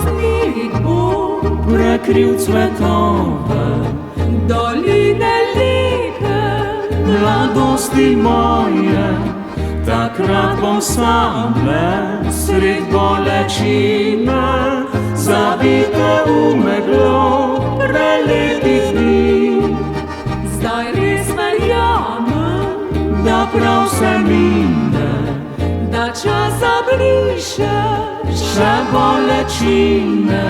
snik bo prekrył cvetowe, doline lepe, mladosti moje, takrat bom samle sred bolečine, zavite v meglo prelepih dni. Zdaj res verjamem, Da prav se mine, da čas zabriše še bolečine,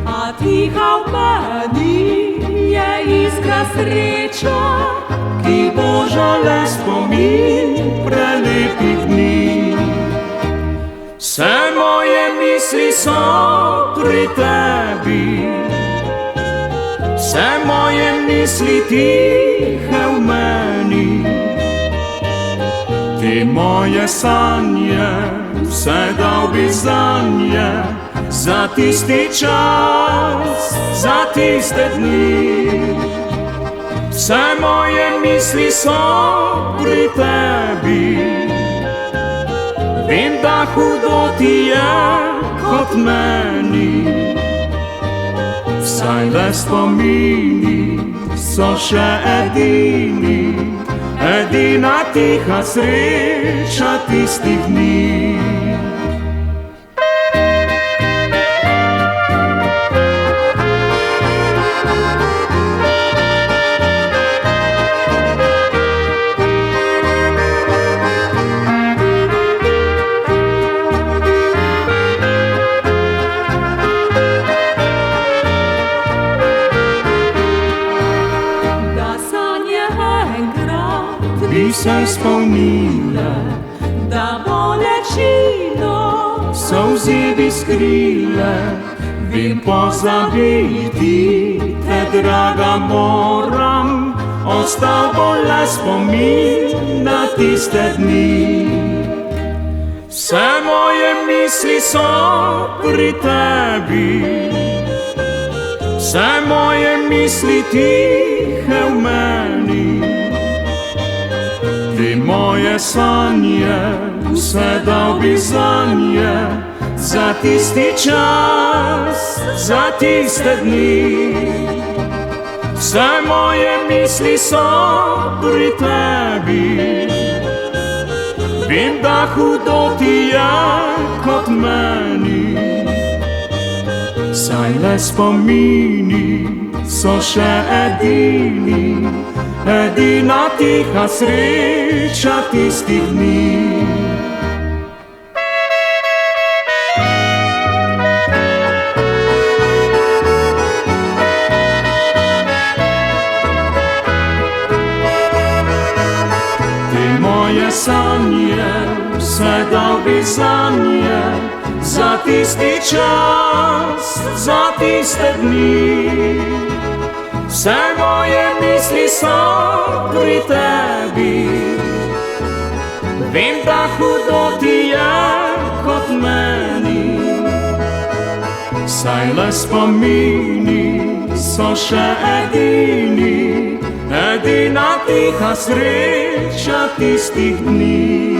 a tiha v meni je iskra sreča, ki božale spomin prelepih dni. Vse moje misli so pri tebi, vse moje misli tihe v meni. Ti moje sanje, vse dal bi zanje, za tisti čas, za tiste dni. Vse moje misli so pri tebi, vem, da hudo ti je kot meni. Vsaj le spomini so še edini, edina tiha sreča tistih dni. Bi se spomnile, da bolečino solzi bi skrile, vem pozabiti te, draga, moram, ostal bo le spomin na tiste dni. Vse moje misli so pri tebi, vse moje misli tihe v meni. Ti moje sanje, vse dal bi zanje, za tisti čas, za tiste dni. Vse moje misli so pri tebi, vem, da hudo ti je kot meni. Saj le spomini so še edini, edina tiha sreča tistih dni. Ti moje sanje, vse dal bi zanje, za tisti čas, za tiste dni. Vse moje misli so pri tebi, vem, da hudo ti je kot meni. Saj le spomini so še edini, edina tiha sreča tistih dni.